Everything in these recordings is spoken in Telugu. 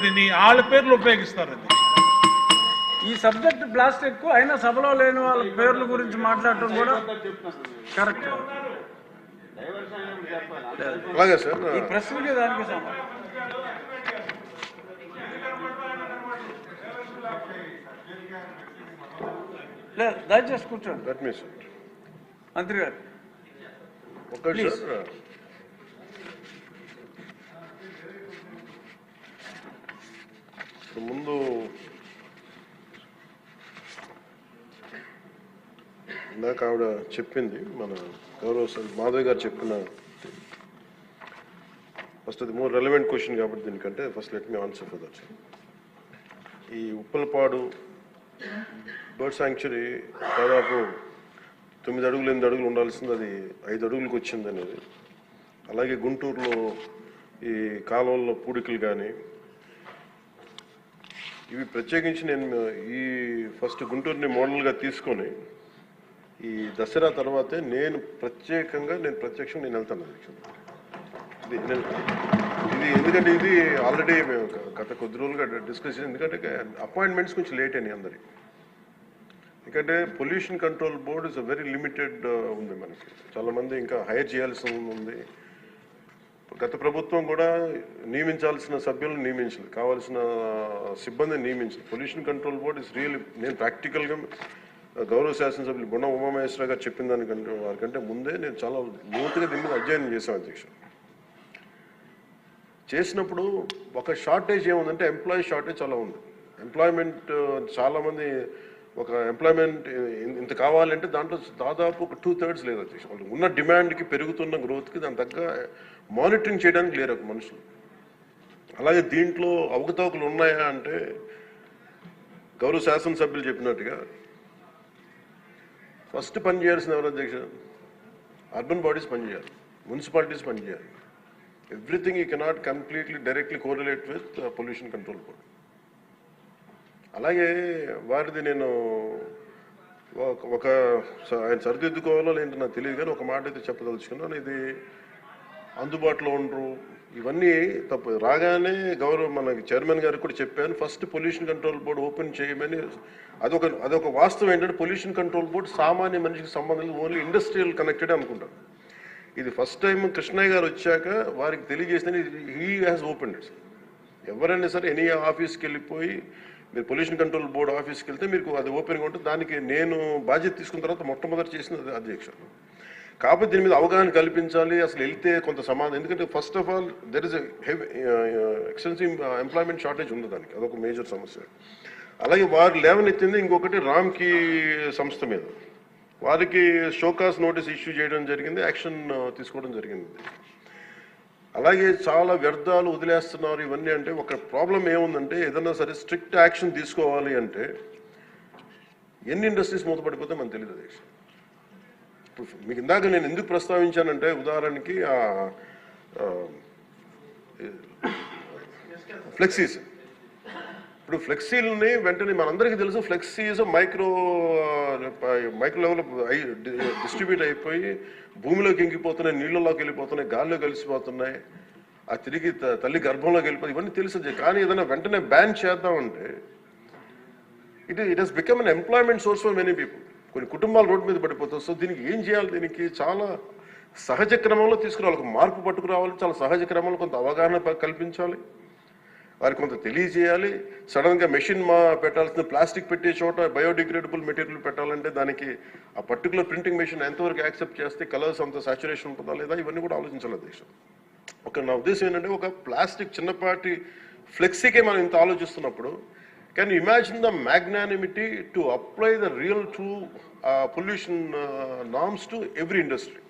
వాళ్ళ పేర్లు ఉపయోగిస్తారు. ఈ సబ్జెక్ట్ ప్లాస్టిక్ అయినా సభలో లేని వాళ్ళ పేర్ల గురించి మాట్లాడటం కూడా కరెక్ట్. అలాగే సార్, ఈ ప్రశ్నకి దానికి లేదు, దయచేసి కూర్చోండి మంత్రి గారు. ఒకటి సార్, ముందు ఇందాక ఆవిడ చెప్పింది, మన గౌరవ సార్ మాధవ్ గారు చెప్పిన ఫస్ట్ అది మోర్ రెలవెంట్ క్వశ్చన్ కాబట్టి దీనికంటే first let me answer for that sir. ఈ ఉప్పలపాడు బర్డ్ శాంక్చురీ దాదాపు 9 అడుగులు 8 అడుగులు ఉండాల్సింది అది 5 అడుగులకు వచ్చింది అనేది. అలాగే గుంటూరులో ఈ కాలువల్లో పూడికలు కానీ ఇవి ప్రత్యేకించి నేను ఈ ఫస్ట్ గుంటూరుని మోడల్గా తీసుకొని ఈ దసరా తర్వాతే నేను ప్రత్యక్షంగా నేను వెళ్తాను ఇది ఎందుకంటే ఇది ఆల్రెడీ మేము గత కొద్ది రోజులుగా డిస్కస్ చేసి, ఎందుకంటే అపాయింట్మెంట్స్ కొంచెం లేట్ అయినాయి అందరికి. ఎందుకంటే pollution control board is very limited ఉంది మనకి, చాలామంది ఇంకా హైర్ చేయాల్సి ఉంది. గత ప్రభుత్వం కూడా నియమించాల్సిన సభ్యులను నియమించలేదు, కావాల్సిన సిబ్బందిని నియమించలేదు. Pollution control board is real. నేను ప్రాక్టికల్గా గౌరవ శాసనసభ్యులు గుణ ఉమామహేశ్వర గారు చెప్పిన దానికంటే వారికంటే ముందే నేను చాలా లోతుగా దీని మీద అధ్యయనం చేశాను అధ్యక్ష. చేసినప్పుడు ఒక షార్టేజ్ ఏముందంటే ఎంప్లాయీ షార్టేజ్ చాలా ఉంది. ఎంప్లాయ్మెంట్ చాలామంది ఒక ఎంప్లాయ్మెంట్ ఇంత కావాలంటే దాంట్లో దాదాపు ఒక 2/3 లేదు అధ్యక్ష. వాళ్ళు ఉన్న డిమాండ్కి పెరుగుతున్న గ్రోత్కి దాని తగ్గ మానిటరింగ్ చేయడానికి లేరు ఒక మనుషులు. అలాగే దీంట్లో అవకతవకలు ఉన్నాయా అంటే గౌరవ శాసనసభ్యులు చెప్పినట్టుగా ఫస్ట్ పని చేయాల్సిన ఎవరు అధ్యక్ష? అర్బన్ బాడీస్ పనిచేయాలి, మున్సిపాలిటీస్ పనిచేయాలి. Everything you cannot completely directly correlate with pollution control board. అలాగే వారిది నేను ఒక ఆయన సరిదిద్దుకోవాలో లేదంటే నాకు తెలియదు, కానీ ఒక మాట అయితే చెప్పదలుచుకున్నాను. ఇది అందుబాటులో ఉండరు, ఇవన్నీ తప్పు. రాగానే గౌరవ మనకి చైర్మన్ గారికి కూడా చెప్పాను, first pollution control board open చేయమని. అదొక వాస్తవం ఏంటంటే పొల్యూషన్ కంట్రోల్ బోర్డు సామాన్య మనిషికి సంబంధం లేదు, ఓన్లీ ఇండస్ట్రియల్ కనెక్టెడ్ అనుకుంటాను. ఇది ఫస్ట్ టైం కృష్ణయ్య గారు వచ్చాక వారికి తెలియజేసిన హీ హ్యాస్ ఓపెన్డ్ ఇట్. ఎవరైనా సరే ఎనీ ఆఫీస్కి వెళ్ళిపోయి మీరు పొల్యూషన్ కంట్రోల్ బోర్డు ఆఫీస్కి వెళ్తే మీకు అది ఓపెన్గా ఉంటుంది. దానికి నేను బాధ్యత తీసుకున్న తర్వాత మొట్టమొదటి చేసిన అధ్యక్ష. కాబట్టి దీని మీద అవగాహన కల్పించాలి, అసలు వెళ్తే కొంత సమాధానం. ఎందుకంటే first of all there is extensive employment shortage ఉంది, దానికి అదొక మేజర్ సమస్య. అలాగే వారు లేవనెత్తింది ఇంకొకటి రామ్కి సంస్థ మీద, వారికి షోకాస్ నోటీస్ ఇష్యూ చేయడం జరిగింది, యాక్షన్ తీసుకోవడం జరిగింది. అలాగే చాలా వ్యర్థాలు వదిలేస్తున్నారు ఇవన్నీ. అంటే ఒక ప్రాబ్లం ఏముందంటే ఏదన్నా సరే స్ట్రిక్ట్ యాక్షన్ తీసుకోవాలి అంటే ఎన్ని ఇండస్ట్రీస్ మూతపడిపోతే మనకు తెలియదు అధ్యక్ష. ఇప్పుడు మీకు ఇందాక నేను ఎందుకు ప్రస్తావించానంటే ఉదాహరణకి ఫ్లెక్సీస్. ఇప్పుడు ఫ్లెక్సీలని వెంటనే మనందరికీ తెలుసు, ఫ్లెక్సీస్ మైక్రో లెవెల్ డిస్ట్రిబ్యూట్ అయిపోయి భూమిలోకి ఇంకిపోతున్నాయి, నీళ్ళలోకి వెళ్ళిపోతున్నాయి, గాల్లో కలిసిపోతున్నాయి, ఆ తిరిగి తల్లి గర్భంలోకి వెళ్ళిపోతుంది, ఇవన్నీ తెలుసు. కానీ ఏదైనా వెంటనే బ్యాన్ చేద్దామంటే it has become an employment source for many people. కొన్ని కుటుంబాలు రోడ్డు మీద పడిపోతాయి. సో దీనికి ఏం చేయాలి? దీనికి చాలా సహజ క్రమంలో తీసుకురావాలి, ఒక మార్పు పట్టుకురావాలి, చాలా సహజ క్రమంలో కొంత అవగాహన కల్పించాలి, వారికి కొంత తెలియజేయాలి. సడన్గా మెషిన్ పెట్టాల్సిన ప్లాస్టిక్ పెట్టే చోట బయోడిగ్రేడబుల్ మెటీరియల్ పెట్టాలంటే దానికి ఆ పర్టికులర్ ప్రింటింగ్ మెషిన్ ఎంతవరకు యాక్సెప్ట్ చేస్తే కలర్స్ అంత సాచురేషన్ ఉంటుందా లేదా, ఇవన్నీ కూడా ఆలోచించాలి అధ్యక్ష. నా ఉద్దేశం ఏంటంటే ఒక ప్లాస్టిక్ చిన్నపాటి ఫ్లెక్సీకే మనం ఇంత ఆలోచిస్తున్నప్పుడు can you imagine the magnanimity to apply the real true pollution norms to every industry.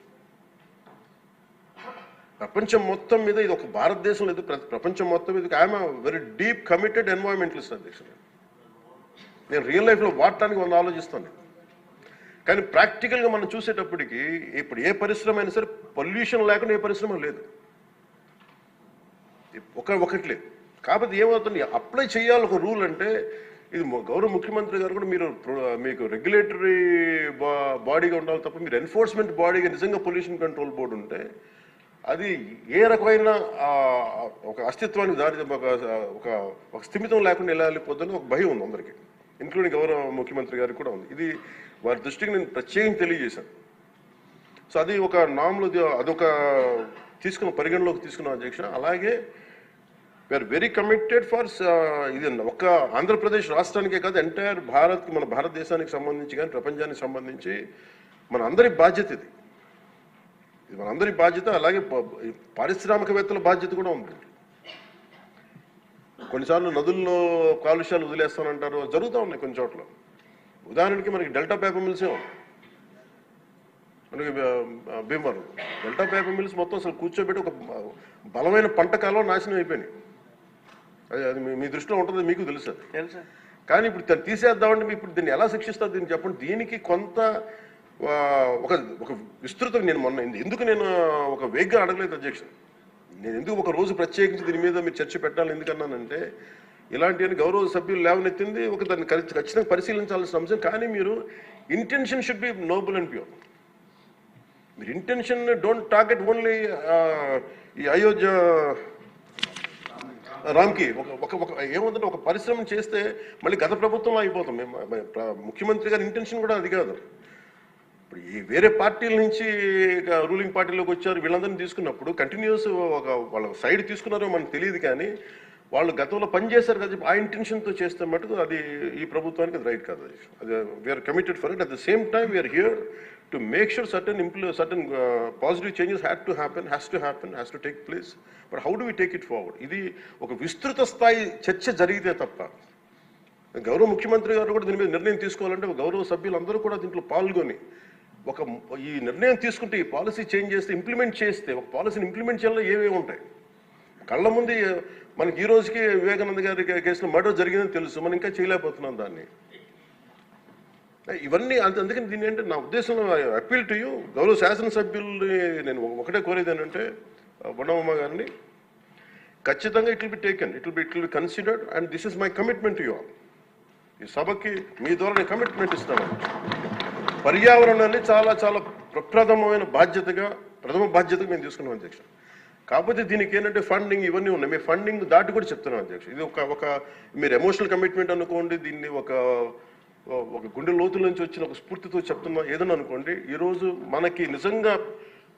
ప్రపంచం మొత్తం మీద ఇది ఒక భారతదేశం లేదు, ప్రపంచం మొత్తం మీద I'm very deep committed environmentalist అధ్యక్ష. నేను రియల్ లైఫ్లో వాడటానికి ఆలోచిస్తాను. కానీ ప్రాక్టికల్గా మనం చూసేటప్పటికి ఇప్పుడు ఏ పరిశ్రమ అయినా సరే పొల్యూషన్ లేకుండా ఏ పరిశ్రమ లేదు, ఒకటి లేదు. కాబట్టి ఏమవుతుంది, అప్లై చేయాలి ఒక రూల్. అంటే ఇది గౌరవ ముఖ్యమంత్రి గారు కూడా మీకు రెగ్యులేటరీ బాడీగా ఉండాలి తప్ప మీరు ఎన్ఫోర్స్మెంట్ బాడీగా నిజంగా పొల్యూషన్ కంట్రోల్ బోర్డు ఉంటే అది ఏ రకమైన ఒక అస్తిత్వానికి దారి ఒక స్థిమితం లేకుండా ఎలా వెళ్ళిపోతుందని ఒక భయం ఉంది అందరికీ, ఇంక్లూడింగ్ గౌరవ ముఖ్యమంత్రి గారికి కూడా ఉంది. ఇది వారి దృష్టికి నేను ప్రత్యేకంగా తెలియజేశాను. సో అది ఒక నామ్లో అదొక పరిగణలోకి తీసుకున్న అధ్యక్ష. అలాగే వీఆర్ వెరీ కమిటెడ్ ఫర్ ఇది ఒక్క ఆంధ్రప్రదేశ్ రాష్ట్రానికే కాదు, ఎంటైర్ మన భారతదేశానికి సంబంధించి కానీ ప్రపంచానికి సంబంధించి మన అందరి బాధ్యత ఇది మనందరి బాధ్యత. అలాగే పారిశ్రామికవేత్తల బాధ్యత కూడా ఉంది. కొన్నిసార్లు నదుల్లో కాలుష్యాలు వదిలేస్తానంటారు, జరుగుతూ ఉన్నాయి కొన్ని చోట్ల. ఉదాహరణకి మనకి డెల్టా పేపర్ మిల్సే ఉంది, మనకి భీమవరం డెల్టా పేపర్ మిల్స్ మొత్తం అసలు కూర్చోబెట్టి ఒక బలమైన పంట కాలం నాశనం అయిపోయినాయి. అది మీ దృష్టిలో ఉంటుంది, మీకు తెలుసు. కానీ ఇప్పుడు దాన్ని తీసేద్దామంటే ఇప్పుడు దీన్ని ఎలా శిక్షిస్తారు దీన్ని చెప్పండి. దీనికి కొంత ఒక విస్తృతం ఎందుకు నేను ఒక వేగ్గా అడగలేదు అధ్యక్ష. నేను ఎందుకు ఒక రోజు ప్రత్యేకించి దీని మీద మీరు చర్చ పెట్టాలి ఎందుకన్నానంటే, ఇలాంటి గౌరవ సభ్యులు లేవనెత్తింది దాన్ని ఖచ్చితంగా పరిశీలించాల్సిన అంశం. కానీ మీరు intention should be Nobel and pure. మీరు ఇంటెన్షన్ డోంట్ టార్గెట్ ఓన్లీ ఈ అయోధ్య రామ్కి ఏముందంటే ఒక పరిశ్రమ చేస్తే మళ్ళీ గత ప్రభుత్వంలో అయిపోతాం. ముఖ్యమంత్రి గారి ఇంటెన్షన్ కూడా అది కాదు. ఇప్పుడు ఈ వేరే పార్టీల నుంచి రూలింగ్ పార్టీలోకి వచ్చారు, వీళ్ళందరినీ తీసుకున్నప్పుడు కంటిన్యూస్ వాళ్ళ సైడ్ తీసుకున్నారో మనకు తెలియదు. కానీ వాళ్ళు గతంలో పనిచేశారు కదా, ఆ ఇంటెన్షన్తో చేస్తే మటుకు అది ఈ ప్రభుత్వానికి అది రైట్ కాదు. అది we are committed for it. At the same time we are here to make sure certain positive changes has to take place. But how do we take it forward? ఇది ఒక విస్తృత స్థాయి చర్చ జరిగితే తప్ప, గౌరవ ముఖ్యమంత్రి గారు కూడా దీని మీద నిర్ణయం తీసుకోవాలంటే గౌరవ సభ్యులందరూ కూడా దీంట్లో పాల్గొని ఈ నిర్ణయం తీసుకుంటే, ఈ పాలసీ చేంజ్ చేస్తే, ఇంప్లిమెంట్ చేస్తే, ఒక పాలసీని ఇంప్లిమెంట్ చేయాలో ఏమేమి ఉంటాయి కళ్ళ ముందు. మనకి ఈ రోజుకి వివేకానంద గారి కేసులో మర్డర్ జరిగిందని తెలుసు, మనం ఇంకా చేయలేకపోతున్నాం దాన్ని. ఇవన్నీ అందుకని దీన్ని ఏంటంటే నా ఉద్దేశంలో అప్పీల్ టు యూ, గౌరవ శాసనసభ్యుల్ని నేను ఒకటే కోరేది ఏంటంటే, బొండమ్మ గారిని ఖచ్చితంగా it will be taken, it will be considered, and this is my commitment to you all. ఈ సభకి మీ ద్వారా నేను కమిట్మెంట్ ఇస్తాను. పర్యావరణాన్ని చాలా చాలా ప్రథమ బాధ్యతగా మేము తీసుకున్నాం అధ్యక్ష. కాకపోతే దీనికి ఏంటంటే ఫండింగ్ ఇవన్నీ ఉన్నాయి. మేము ఫండింగ్ దాటి కూడా చెప్తున్నాం అధ్యక్ష. ఇది ఒక మీరు ఎమోషనల్ కమిట్మెంట్ అనుకోండి, దీన్ని ఒక గుండె లోతుల నుంచి వచ్చిన ఒక స్ఫూర్తితో చెప్తున్నా ఏదన్నా అనుకోండి. ఈరోజు మనకి నిజంగా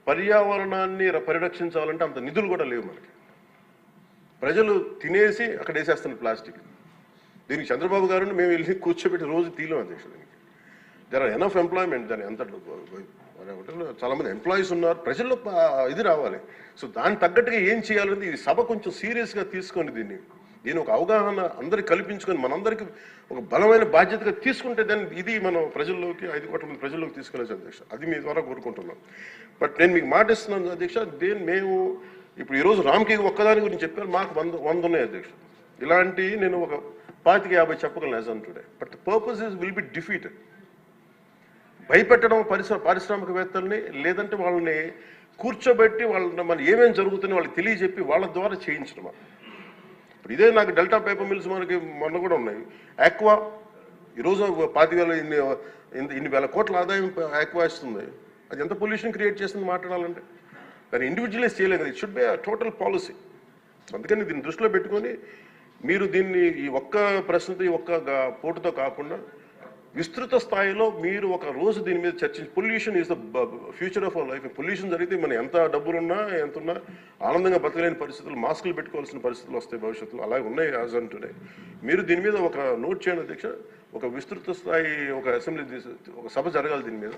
పర్యావరణాన్ని పరిరక్షించాలంటే అంత నిధులు కూడా లేవు మనకి. ప్రజలు తినేసి అక్కడ వేసేస్తున్న ప్లాస్టిక్. దీనికి చంద్రబాబు గారిని మేము వెళ్ళి కూర్చోబెట్టి రోజు తీయలేం అధ్యక్ష. దీనికి దర్ ఆర్ ఎనఫ్ ఎంప్లాయ్మెంట్. దాని అంత చాలామంది ఎంప్లాయీస్ ఉన్నారు, ప్రజల్లో ఇది రావాలి. సో దానికి తగ్గట్టుగా ఏం చేయాలని ఈ సభ కొంచెం సీరియస్గా తీసుకొని దీని ఒక అవగాహన అందరికి కల్పించుకొని మనందరికీ ఒక బలమైన బాధ్యతగా తీసుకుంటే దాన్ని ఇది మనం ప్రజల్లోకి 5 కోట్ల మంది ప్రజల్లోకి తీసుకెళ్ళచ్చు అధ్యక్ష. అది మీ ద్వారా కోరుకుంటున్నాం. బట్ నేను మీకు మాట ఇస్తున్నాను అధ్యక్ష, మేము ఇప్పుడు ఈరోజు రామ్కి ఒక్కదాని గురించి చెప్పారు, మాకు 100 ఉన్నాయి అధ్యక్ష. ఇలాంటి నేను ఒక 25-50 చెప్పగలను as on today. But the purpose will be defeated. భయపెట్టడం పారిశ్రామికవేత్తల్ని, లేదంటే వాళ్ళని కూర్చోబెట్టి మన ఏమేమి జరుగుతున్నాయి వాళ్ళకి తెలియజెప్పి వాళ్ళ ద్వారా చేయించడం. ఇప్పుడు ఇదే నాకు డెల్టా పేపర్ మిల్స్ మనకి మొన్న కూడా ఉన్నాయి. ఆక్వా ఈరోజు 25,000 ఇన్ని వేల కోట్ల ఆదాయం ఆక్వా ఇస్తుంది. అది ఎంత పొల్యూషన్ క్రియేట్ చేస్తుంది మాట్లాడాలంటే. దాన్ని ఇండివిజువలైజ్ చేయలేదు. It should be total policy. అందుకని దీన్ని దృష్టిలో పెట్టుకొని మీరు దీన్ని ఈ ఒక్క ప్రశ్నతో ఈ ఒక్క పోటుతో కాకుండా విస్తృత స్థాయిలో మీరు ఒక రోజు దీని మీద చర్చించి, pollution is the future of our life. Pollution జరిగితే మనం ఎంత డబ్బులున్నా ఎంతున్నా ఆనందంగా బతకలేని పరిస్థితులు, మాస్కులు పెట్టుకోవాల్సిన పరిస్థితులు వస్తాయి భవిష్యత్తులో. అలాగే ఉన్నాయి యాజ్ ఆన్ టుడే. మీరు దీని మీద ఒక నోట్ చేయండి అధ్యక్ష. ఒక విస్తృత స్థాయి ఒక అసెంబ్లీ ఒక సభ జరగాలి దీని మీద.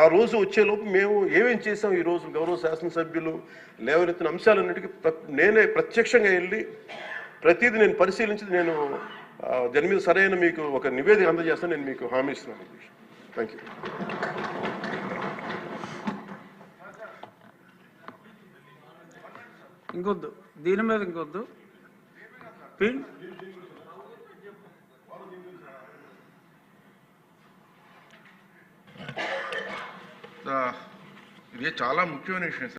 ఆ రోజు వచ్చేలోపు మేము ఏమేం చేసాం, ఈ రోజు గౌరవ శాసనసభ్యులు లేవనెత్తిన అంశాలన్నిటికీ నేనే ప్రత్యక్షంగా వెళ్ళి ప్రతిదీ నేను పరిశీలించి దాని మీద సరైన మీకు ఒక నివేదిక అందజేస్తాను. నేను మీకు హామీ ఇస్తున్నాను. Thank you. ఇంకొద్దు, దీని మీద ఇంకొద్దు. ఇది చాలా ముఖ్యమైన విషయం.